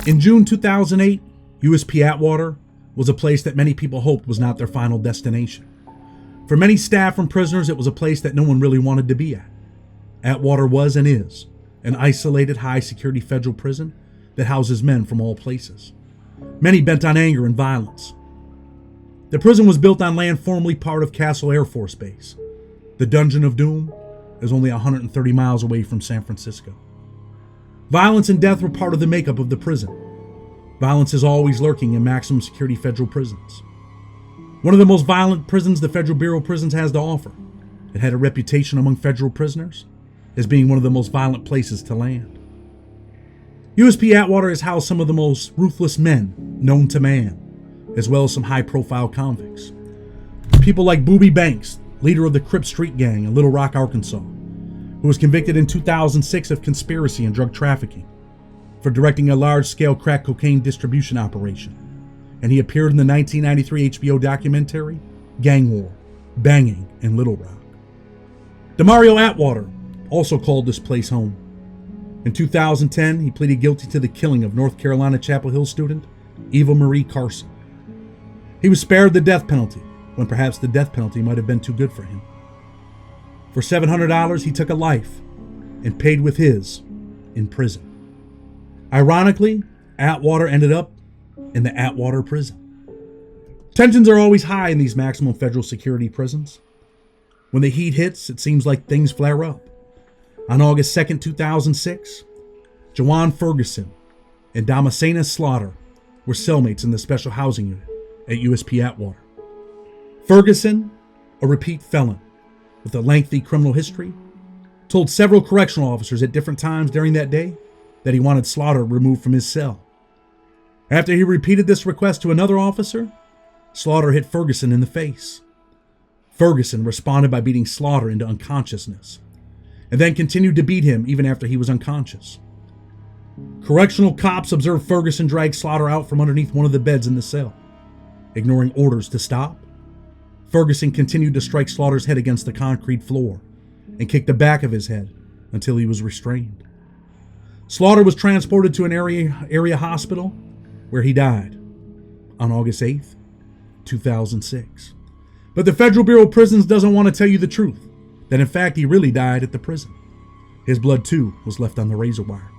In June 2008, USP Atwater was a place that many people hoped was not their final destination. For many staff and prisoners, it was a place that no one really wanted to be at. Atwater was and is an isolated, high-security federal prison that houses men from all places, many bent on anger and violence. The prison was built on land formerly part of Castle Air Force Base. The Dungeon of Doom is only 130 miles away from San Francisco. Violence and death were part of the makeup of the prison. Violence is always lurking in maximum security federal prisons. One of the most violent prisons the Federal Bureau of Prisons has to offer. It had a reputation among federal prisoners as being one of the most violent places to land. USP Atwater has housed some of the most ruthless men known to man, as well as some high-profile convicts. People like Booby Banks, leader of the Crip Street Gang in Little Rock, Arkansas, who was convicted in 2006 of conspiracy and drug trafficking for directing a large-scale crack cocaine distribution operation. And he appeared in the 1993 HBO documentary, Gang War, Banging in Little Rock. Demario Atwater also called this place home. In 2010, he pleaded guilty to the killing of North Carolina Chapel Hill student, Eva Marie Carson. He was spared the death penalty, when perhaps the death penalty might have been too good for him. For $700, he took a life and paid with his in prison. Ironically, Atwater ended up in the Atwater prison. Tensions are always high in these maximum federal security prisons. When the heat hits, it seems like things flare up. On August 2nd, 2006, Jawan Ferguson and Damascena Slaughter were cellmates in the special housing unit at USP Atwater. Ferguson, a repeat felon with a lengthy criminal history, told several correctional officers at different times during that day that he wanted Slaughter removed from his cell. After he repeated this request to another officer, Slaughter hit Ferguson in the face. Ferguson responded by beating Slaughter into unconsciousness, and then continued to beat him even after he was unconscious. Correctional cops observed Ferguson drag Slaughter out from underneath one of the beds in the cell. Ignoring orders to stop, Ferguson continued to strike Slaughter's head against the concrete floor and kick the back of his head until he was restrained. Slaughter was transported to an area hospital where he died on August 8th, 2006. But the Federal Bureau of Prisons doesn't want to tell you the truth, that in fact he really died at the prison. His blood too was left on the razor wire.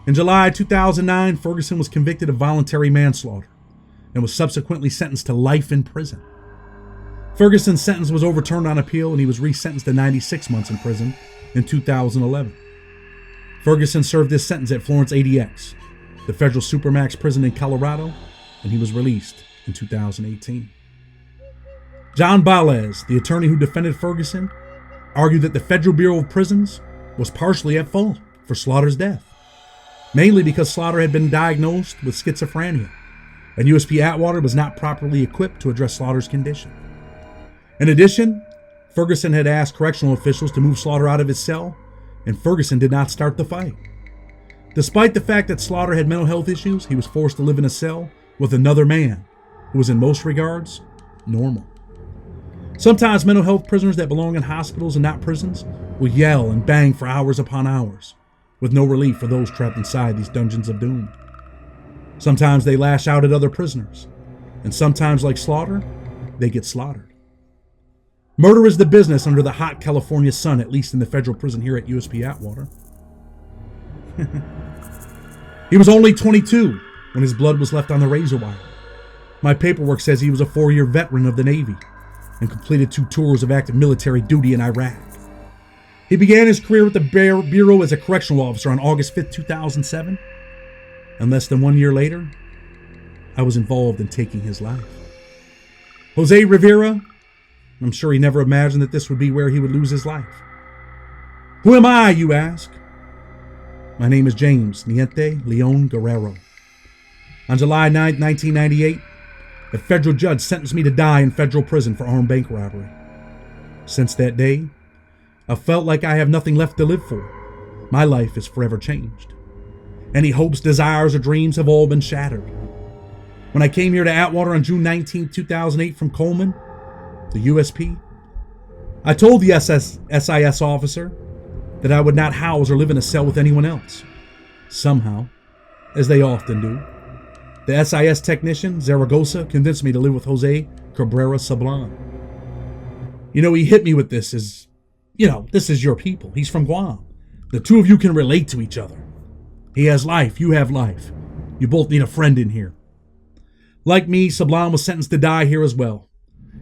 In July 2009, Ferguson was convicted of voluntary manslaughter and was subsequently sentenced to life in prison. Ferguson's sentence was overturned on appeal and he was resentenced to 96 months in prison in 2011. Ferguson served his sentence at Florence ADX, the federal supermax prison in Colorado, and he was released in 2018. John Balez, the attorney who defended Ferguson, argued that the Federal Bureau of Prisons was partially at fault for Slaughter's death, mainly because Slaughter had been diagnosed with schizophrenia, and USP Atwater was not properly equipped to address Slaughter's condition. In addition, Ferguson had asked correctional officials to move Slaughter out of his cell, and Ferguson did not start the fight. Despite the fact that Slaughter had mental health issues, he was forced to live in a cell with another man who was in most regards normal. Sometimes mental health prisoners that belong in hospitals and not prisons will yell and bang for hours upon hours, with no relief for those trapped inside these dungeons of doom. Sometimes they lash out at other prisoners, and sometimes, like Slaughter, they get slaughtered. Murder is the business under the hot California sun, at least in the federal prison here at USP Atwater. He was only 22 when his blood was left on the razor wire. My paperwork says he was a 4-year veteran of the Navy and completed 2 tours of active military duty in Iraq. He began his career with the Bureau as a correctional officer on August 5th, 2007. And less than 1 year later, I was involved in taking his life. Jose Rivera, I'm sure he never imagined that this would be where he would lose his life. Who am I, you ask? My name is James Niente Leon Guerrero. On July 9, 1998, a federal judge sentenced me to die in federal prison for armed bank robbery. Since that day, I felt like I have nothing left to live for. My life is forever changed. Any hopes, desires, or dreams have all been shattered. When I came here to Atwater on June 19, 2008 from Coleman, the USP, I told the SIS officer that I would not house or live in a cell with anyone else. Somehow, as they often do. The SIS technician, Zaragoza, convinced me to live with Jose Cabrera Sablan. He hit me with this as, this is your people. He's from Guam. The two of you can relate to each other. He has life, you have life. You both need a friend in here. Like me, Sablan was sentenced to die here as well.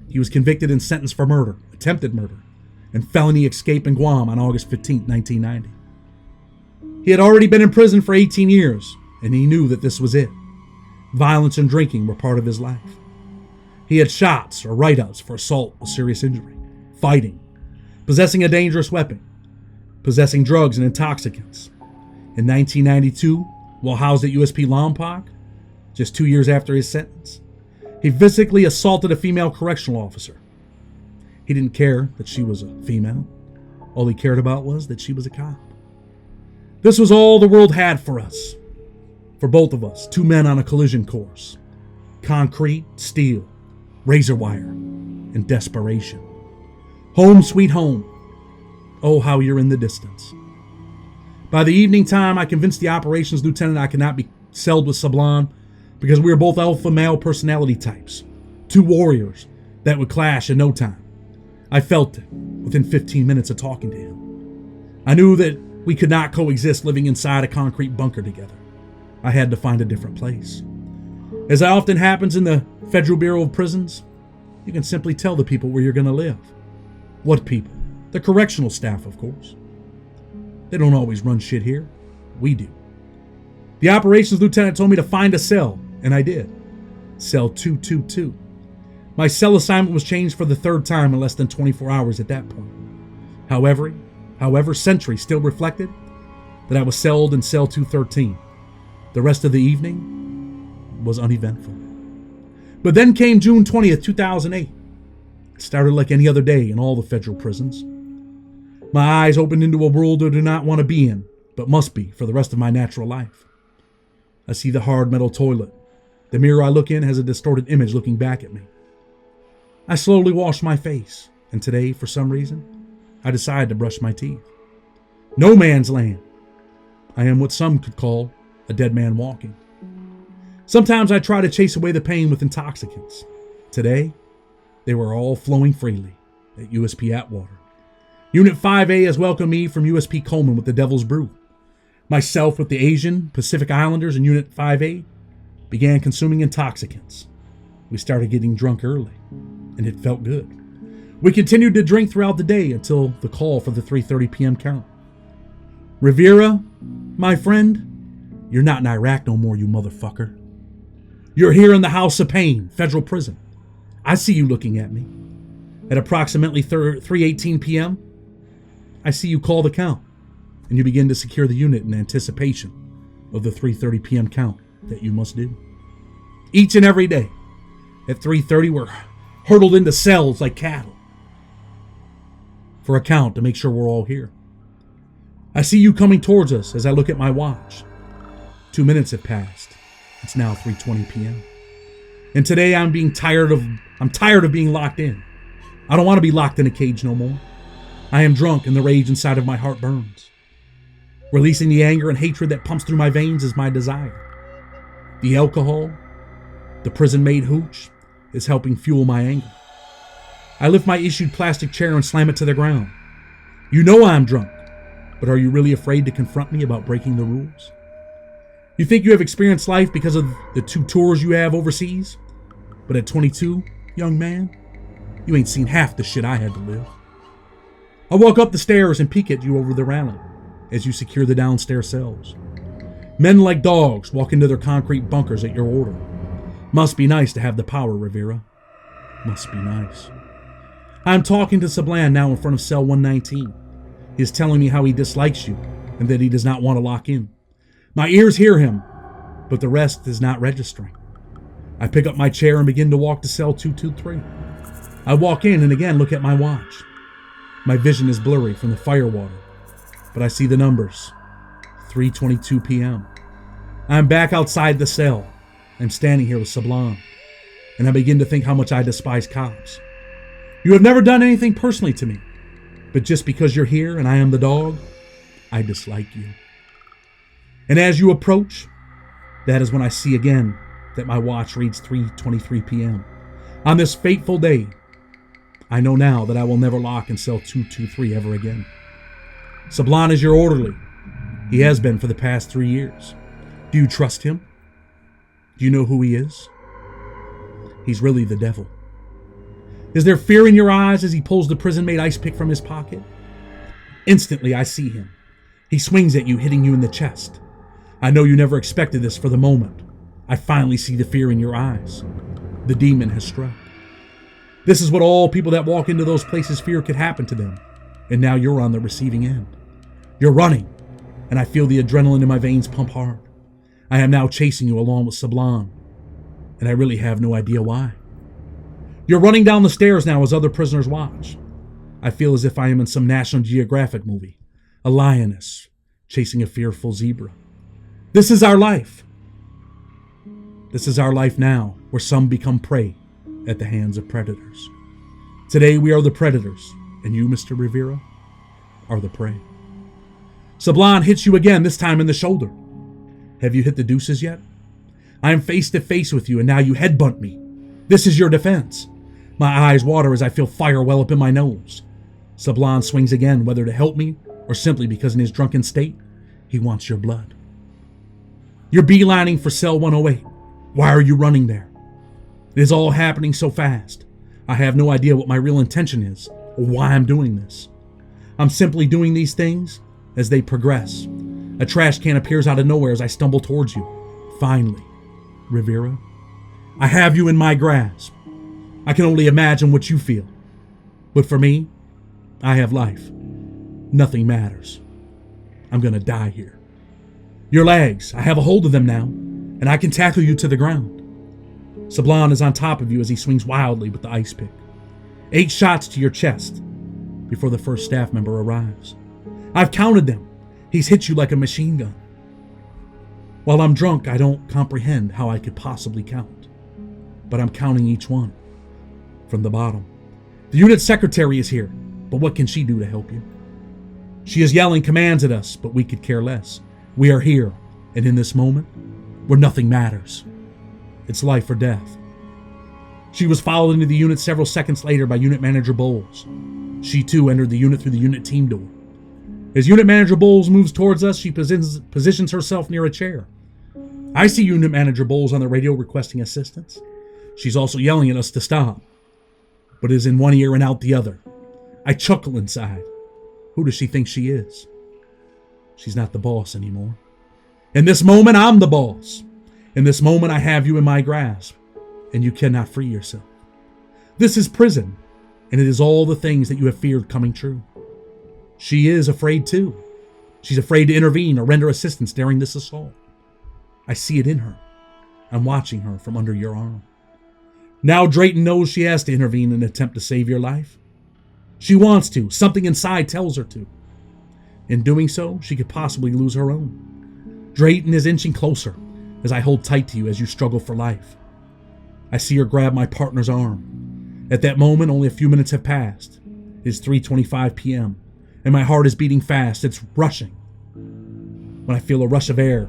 He was convicted and sentenced for murder, attempted murder, and felony escape in Guam on August 15, 1990. He had already been in prison for 18 years, and he knew that this was it. Violence and drinking were part of his life. He had shots or write-ups for assault with serious injury, fighting, possessing a dangerous weapon, possessing drugs and intoxicants. In 1992, while housed at USP Lompoc, just 2 years after his sentence, he physically assaulted a female correctional officer. He didn't care that she was a female. All he cared about was that she was a cop. This was all the world had for us. For both of us, two men on a collision course. Concrete, steel, razor wire, and desperation. Home sweet home. Oh, how you're in the distance. By the evening time, I convinced the operations lieutenant I could not be celled with Sablan because we were both alpha male personality types. Two warriors that would clash in no time. I felt it within 15 minutes of talking to him. I knew that we could not coexist living inside a concrete bunker together. I had to find a different place. As often happens in the Federal Bureau of Prisons, you can simply tell the people where you're going to live. What people? The correctional staff, of course. They don't always run shit here. We do. The operations lieutenant told me to find a cell, and I did. Cell 222. My cell assignment was changed for the third time in less than 24 hours at that point. However, Sentry still reflected that I was celled in cell 213. The rest of the evening was uneventful. But then came June 20th, 2008. It started like any other day in all the federal prisons. My eyes opened into a world I do not want to be in, but must be for the rest of my natural life. I see the hard metal toilet. The mirror I look in has a distorted image looking back at me. I slowly wash my face, and today, for some reason, I decide to brush my teeth. No man's land. I am what some could call a dead man walking. Sometimes I try to chase away the pain with intoxicants. Today, they were all flowing freely at USP Atwater. Unit 5A has welcomed me from USP Coleman with the Devil's Brew. Myself with the Asian Pacific Islanders in Unit 5A began consuming intoxicants. We started getting drunk early, and it felt good. We continued to drink throughout the day until the call for the 3:30 p.m. count. Rivera, my friend, you're not in Iraq no more, you motherfucker. You're here in the House of Pain, federal prison. I see you looking at me. At approximately 3:18 p.m., I see you call the count, and you begin to secure the unit in anticipation of the 3:30 p.m. count that you must do. Each and every day, at 3:30, we're hurtled into cells like cattle for a count to make sure we're all here. I see you coming towards us as I look at my watch. 2 minutes have passed. It's now 3:20 p.m. And today I'm tired of being locked in. I don't want to be locked in a cage no more. I am drunk and the rage inside of my heart burns. Releasing the anger and hatred that pumps through my veins is my desire. The alcohol, the prison-made hooch, is helping fuel my anger. I lift my issued plastic chair and slam it to the ground. You know I'm drunk, but are you really afraid to confront me about breaking the rules? You think you have experienced life because of the 2 tours you have overseas? But at 22, young man, you ain't seen half the shit I had to live. I walk up the stairs and peek at you over the railing as you secure the downstairs cells. Men like dogs walk into their concrete bunkers at your order. Must be nice to have the power, Rivera. Must be nice. I'm talking to Sablan now in front of cell 119. He is telling me how he dislikes you and that he does not want to lock in. My ears hear him, but the rest is not registering. I pick up my chair and begin to walk to cell 223. I walk in and again look at my watch. My vision is blurry from the firewater, but I see the numbers. 3:22 p.m. I'm back outside the cell. I'm standing here with Sablan, and I begin to think how much I despise cops. You have never done anything personally to me, but just because you're here and I am the dog, I dislike you. And as you approach, That is when I see again that my watch reads 3:23 p.m. On this fateful day, I know now that I will never lock in cell 223 ever again. Sablan is your orderly. He has been for the past 3 years. Do you trust him? Do you know who he is? He's really the devil. Is there fear in your eyes as he pulls the prison mate ice pick from his pocket? Instantly, I see him. He swings at you, hitting you in the chest. I know you never expected this for the moment. I finally see the fear in your eyes. The demon has struck. This is what all people that walk into those places fear could happen to them. And now you're on the receiving end. You're running, and I feel the adrenaline in my veins pump hard. I am now chasing you along with Sablan, and I really have no idea why. You're running down the stairs now as other prisoners watch. I feel as if I am in some National Geographic movie. A lioness chasing a fearful zebra. This is our life. This is our life now, where some become prey at the hands of predators. Today we are the predators, and you, Mr. Rivera, are the prey. Sablan hits you again, this time in the shoulder. Have you hit the deuces yet? I am face to face with you, and now you headbutt me. This is your defense. My eyes water as I feel fire well up in my nose. Sablan swings again, whether to help me or simply because in his drunken state, he wants your blood. You're beelining for cell 108. Why are you running there? It is all happening so fast. I have no idea what my real intention is or why I'm doing this. I'm simply doing these things as they progress. A trash can appears out of nowhere as I stumble towards you. Finally, Rivera, I have you in my grasp. I can only imagine what you feel. But for me, I have life. Nothing matters. I'm gonna die here. Your legs, I have a hold of them now, and I can tackle you to the ground. Sablan is on top of you as he swings wildly with the ice pick. 8 shots to your chest before the first staff member arrives. I've counted them. He's hit you like a machine gun. While I'm drunk, I don't comprehend how I could possibly count. But I'm counting each one from the bottom. The unit secretary is here, but what can she do to help you? She is yelling commands at us, but we could care less. We are here, and in this moment, where nothing matters. It's life or death. She was followed into the unit several seconds later by Unit Manager Bowles. She too entered the unit through the unit team door. As Unit Manager Bowles moves towards us, she positions herself near a chair. I see Unit Manager Bowles on the radio requesting assistance. She's also yelling at us to stop, but is in one ear and out the other. I chuckle inside. Who does she think she is? She's not the boss anymore. In this moment, I'm the boss. In this moment, I have you in my grasp, and you cannot free yourself. This is prison, and it is all the things that you have feared coming true. She is afraid too. She's afraid to intervene or render assistance during this assault. I see it in her. I'm watching her from under your arm. Now Drayton knows she has to intervene in an attempt to save your life. She wants to. Something inside tells her to. In doing so, she could possibly lose her own. Drayton is inching closer as I hold tight to you as you struggle for life. I see her grab my partner's arm. At that moment, only a few minutes have passed. It is 3:25 p.m., and my heart is beating fast. It's rushing. When I feel a rush of air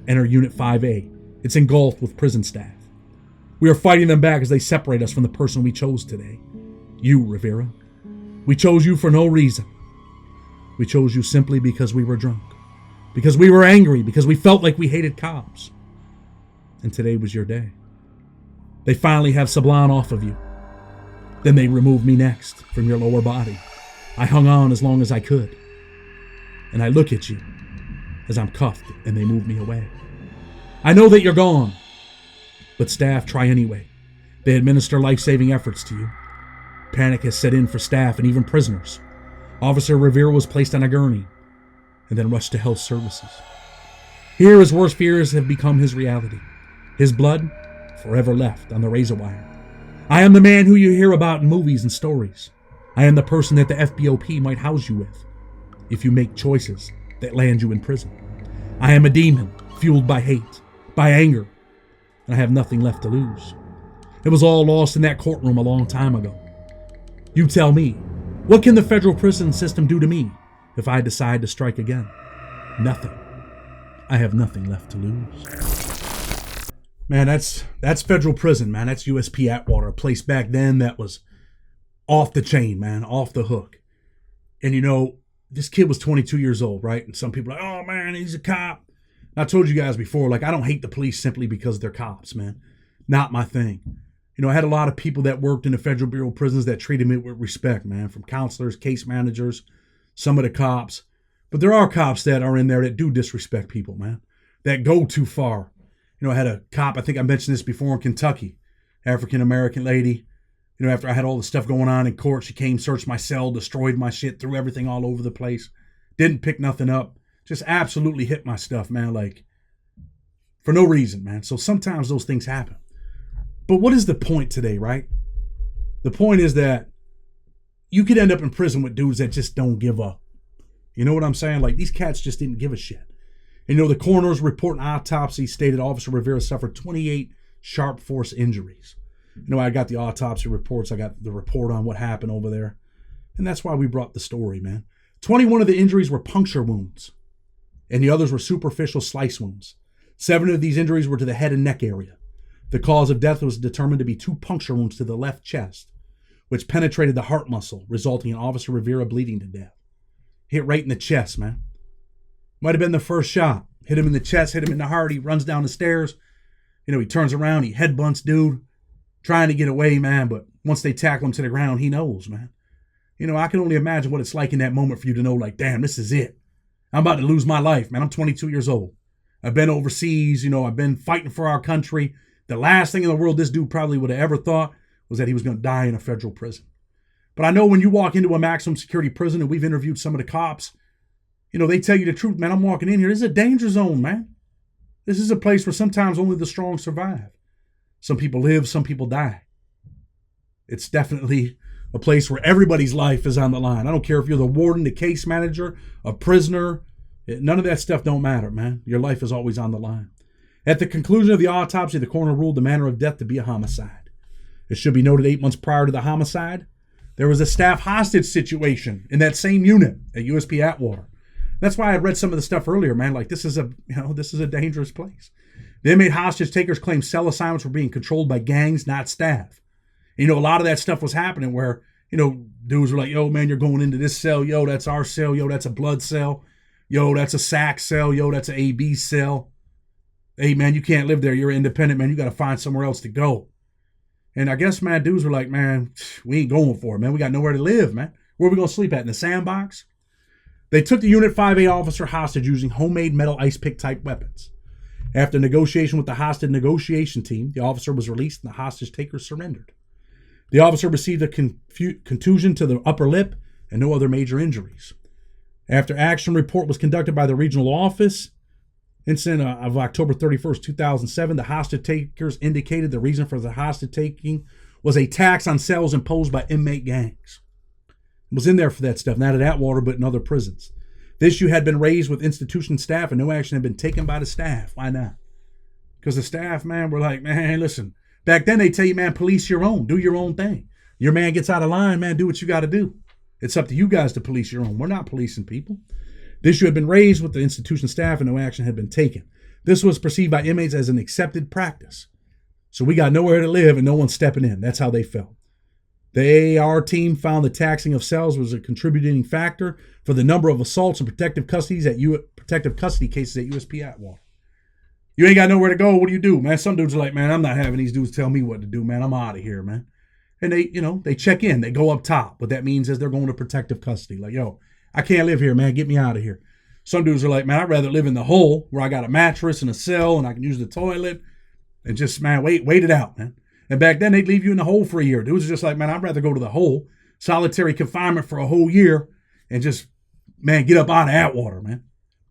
enter Unit 5A, it's engulfed with prison staff. We are fighting them back as they separate us from the person we chose today. You, Rivera. We chose you for no reason. We chose you simply because we were drunk. Because we were angry. Because we felt like we hated cops. And today was your day. They finally have Sablan off of you. Then they removed me next from your lower body. I hung on as long as I could. And I look at you as I'm cuffed and they move me away. I know that you're gone. But staff try anyway. They administer life-saving efforts to you. Panic has set in for staff and even prisoners. Officer Rivera was placed on a gurney and then rushed to health services. Here, his worst fears have become his reality. His blood forever left on the razor wire. I am the man who you hear about in movies and stories. I am the person that the FBOP might house you with if you make choices that land you in prison. I am a demon fueled by hate, by anger, and I have nothing left to lose. It was all lost in that courtroom a long time ago. You tell me, what can the federal prison system do to me if I decide to strike again? Nothing. I have nothing left to lose. Man, that's federal prison, man. That's USP Atwater, a place back then that was off the chain, man, off the hook. And you know, this kid was 22 years old, right? And some people are like, oh man, he's a cop. I told you guys before, like, I don't hate the police simply because they're cops, man. Not my thing. You know, I had a lot of people that worked in the Federal Bureau of Prisons that treated me with respect, man, from counselors, case managers, some of the cops. But there are cops that are in there that do disrespect people, man, that go too far. You know, I had a cop, I think I mentioned this before, in Kentucky, African-American lady. You know, after I had all the stuff going on in court, she came, searched my cell, destroyed my shit, threw everything all over the place. Didn't pick nothing up. Just absolutely hit my stuff, man, like, for no reason, man. So sometimes those things happen. But what is the point today, right? The point is that you could end up in prison with dudes that just don't give up. You know what I'm saying? Like, these cats just didn't give a shit. And, you know, the coroner's report and autopsy stated Officer Rivera suffered 28 sharp force injuries. You know, I got the autopsy reports. I got the report on what happened over there. And that's why we brought the story, man. 21 of the injuries were puncture wounds, and the others were superficial slice wounds. 7 of these injuries were to the head and neck area. The cause of death was determined to be 2 puncture wounds to the left chest, which penetrated the heart muscle, resulting in Officer Rivera bleeding to death. Hit right in the chest, man. Might have been the first shot. Hit him in the chest, hit him in the heart. He runs down the stairs. You know, he turns around, he headbutts dude, trying to get away, man. But once they tackle him to the ground, he knows, man. You know, I can only imagine what it's like in that moment for you to know, like, damn, this is it. I'm about to lose my life, man. I'm 22 years old. I've been overseas, you know, I've been fighting for our country. The last thing in the world this dude probably would have ever thought was that he was going to die in a federal prison. But I know when you walk into a maximum security prison, and we've interviewed some of the cops, you know, they tell you the truth, man. I'm walking in here. This is a danger zone, man. This is a place where sometimes only the strong survive. Some people live, some people die. It's definitely a place where everybody's life is on the line. I don't care if you're the warden, the case manager, a prisoner. None of that stuff don't matter, man. Your life is always on the line. At the conclusion of the autopsy, the coroner ruled the manner of death to be a homicide. It should be noted 8 months prior to the homicide, there was a staff hostage situation in that same unit at USP Atwater. That's why I read some of the stuff earlier, man. Like, this is a dangerous place. The inmate hostage takers claim cell assignments were being controlled by gangs, not staff. And, you know, a lot of that stuff was happening where, you know, dudes were like, yo, man, you're going into this cell. Yo, that's our cell. Yo, that's a blood cell. Yo, that's a SAC cell. Yo, that's an AB cell. Hey, man, you can't live there. You're independent, man. You got to find somewhere else to go. And I guess, man, dudes were like, man, we ain't going for it, man. We got nowhere to live, man. Where are we going to sleep at? In the sandbox? They took the Unit 5A officer hostage using homemade metal ice pick type weapons. After negotiation with the hostage negotiation team, the officer was released and the hostage takers surrendered. The officer received a contusion to the upper lip and no other major injuries. After action report was conducted by the regional office, incident of October 31st, 2007, the hostage takers indicated the reason for the hostage taking was a tax on cells imposed by inmate gangs. It was in there for that stuff, not at Atwater, but in other prisons. The issue had been raised with institution staff and no action had been taken by the staff. Why not? Because the staff, man, were like, man, listen, back then they tell you, man, police your own, do your own thing. Your man gets out of line, man, do what you got to do. It's up to you guys to police your own. We're not policing people. The issue had been raised with the institution staff and no action had been taken. This was perceived by inmates as an accepted practice. So we got nowhere to live and no one's stepping in. That's how they felt. The AAR team found the taxing of cells was a contributing factor for the number of assaults and protective custody cases at USP Atwater. You ain't got nowhere to go. What do you do, man? Some dudes are like, man, I'm not having these dudes tell me what to do, man. I'm out of here, man. And they check in. They go up top. What that means is they're going to protective custody. Like, yo, I can't live here, man. Get me out of here. Some dudes are like, man, I'd rather live in the hole where I got a mattress and a cell and I can use the toilet and just, man, wait it out, man. And back then, they'd leave you in the hole for a year. Dudes are just like, man, I'd rather go to the hole, solitary confinement for a whole year, and just, man, get up out of Atwater, man.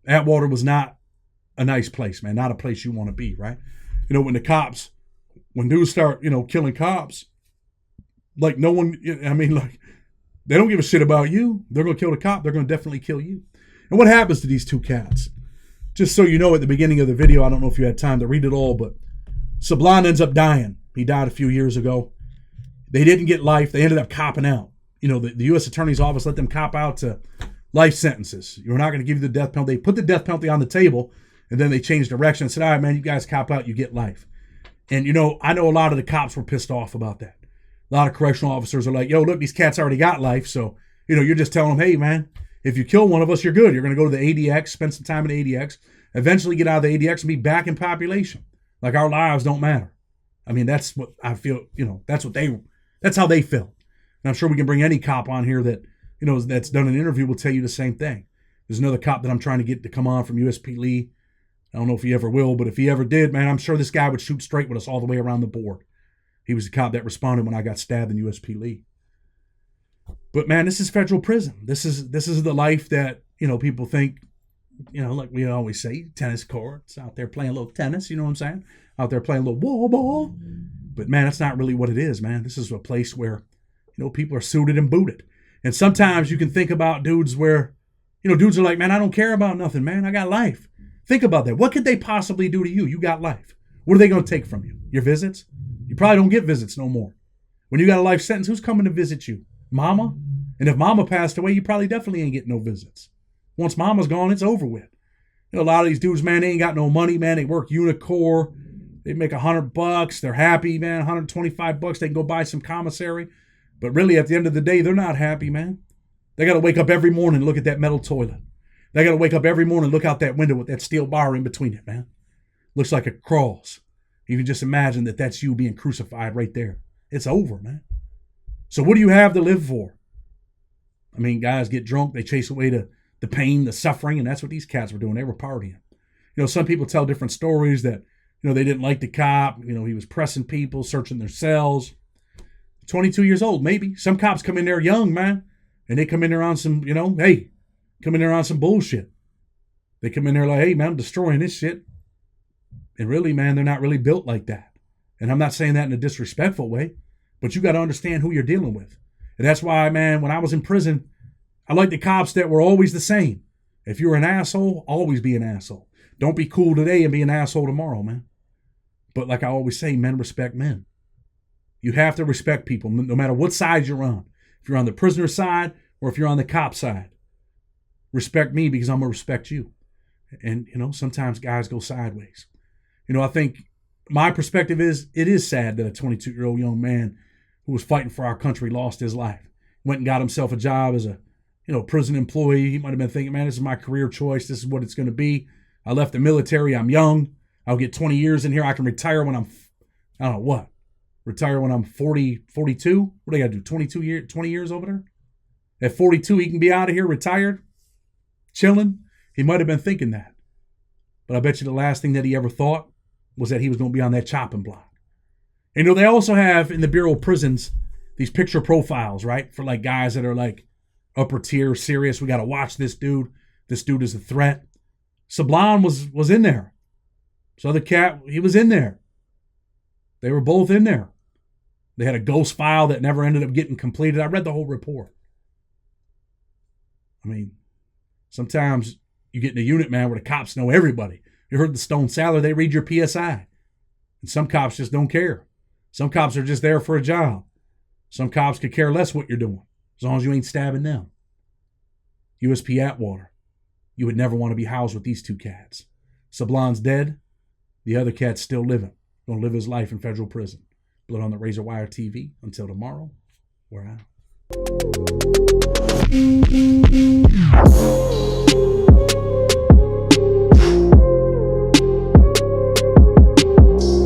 Atwater was not a nice place, man. Not a place you want to be, right? You know, when dudes start, killing cops, like no one, like, they don't give a shit about you. They're going to kill the cop. They're going to definitely kill you. And what happens to these two cats? Just so you know, at the beginning of the video, I don't know if you had time to read it all, but Sablon ends up dying. He died a few years ago. They didn't get life. They ended up copping out. You know, the U.S. Attorney's Office let them cop out to life sentences. You're not going to give you the death penalty. They put the death penalty on the table, and then they changed direction and said, all right, man, you guys cop out, you get life. And, I know a lot of the cops were pissed off about that. A lot of correctional officers are like, yo, look, these cats already got life. So, you're just telling them, hey, man, if you kill one of us, you're good. You're going to go to the ADX, spend some time in the ADX, eventually get out of the ADX and be back in population. Like our lives don't matter. I mean, that's what I feel, that's how they feel. And I'm sure we can bring any cop on here that, that's done an interview will tell you the same thing. There's another cop that I'm trying to get to come on from USP Lee. I don't know if he ever will, but if he ever did, man, I'm sure this guy would shoot straight with us all the way around the board. He was the cop that responded when I got stabbed in USP Lee. But man, this is federal prison. This is the life that, people think, like we always say, tennis courts, out there playing a little tennis, you know what I'm saying? Out there playing a little wall ball. But man, that's not really what it is, man. This is a place where, people are suited and booted. And sometimes you can think about dudes where, dudes are like, man, I don't care about nothing, man. I got life. Think about that. What could they possibly do to you? You got life. What are they going to take from you? Your visits? You probably don't get visits no more. When you got a life sentence, who's coming to visit you? Mama? And if mama passed away, you probably definitely ain't getting no visits. Once mama's gone, it's over with. A lot of these dudes, man, they ain't got no money, man. They work Unicor. They make $100. They're happy, man. $125. They can go buy some commissary. But really, at the end of the day, they're not happy, man. They got to wake up every morning and look at that metal toilet. They got to wake up every morning and look out that window with that steel bar in between it, man. Looks like a cross. You can just imagine that that's you being crucified right there. It's over, man. So what do you have to live for? I mean, guys get drunk. They chase away the pain, the suffering, and that's what these cats were doing. They were partying. Some people tell different stories that, they didn't like the cop. He was pressing people, searching their cells. 22 years old, maybe. Some cops come in there young, man, and they come in there on some, come in there on some bullshit. They come in there like, hey, man, I'm destroying this shit. And really, man, they're not really built like that. And I'm not saying that in a disrespectful way, but you got to understand who you're dealing with. And that's why, man, when I was in prison, I liked the cops that were always the same. If you're an asshole, always be an asshole. Don't be cool today and be an asshole tomorrow, man. But like I always say, men respect men. You have to respect people, no matter what side you're on. If you're on the prisoner side or if you're on the cop side. Respect me because I'm going to respect you. And, sometimes guys go sideways. I think my perspective is, it is sad that a 22-year-old young man who was fighting for our country lost his life. Went and got himself a job as a, prison employee. He might have been thinking, man, this is my career choice. This is what it's going to be. I left the military. I'm young. I'll get 20 years in here. I can retire when I'm, I don't know what. Retire when I'm 40, 42. What do I got to do? 20 years over there? At 42, he can be out of here, retired, chilling. He might have been thinking that. But I bet you the last thing that he ever thought was that he was going to be on that chopping block. And they also have in the Bureau of Prisons these picture profiles, right? For like guys that are like upper tier, serious. We got to watch this dude. This dude is a threat. Sablon was in there. So the cat, he was in there. They were both in there. They had a ghost file that never ended up getting completed. I read the whole report. I mean, sometimes you get in a unit, man, where the cops know everybody. You heard the Stone Sailor, they read your PSI. And some cops just don't care. Some cops are just there for a job. Some cops could care less what you're doing, as long as you ain't stabbing them. USP Atwater. You would never want to be housed with these two cats. Sablon's dead. The other cat's still living. Gonna live his life in federal prison. Blood on the Razor Wire TV. Until tomorrow, we're out.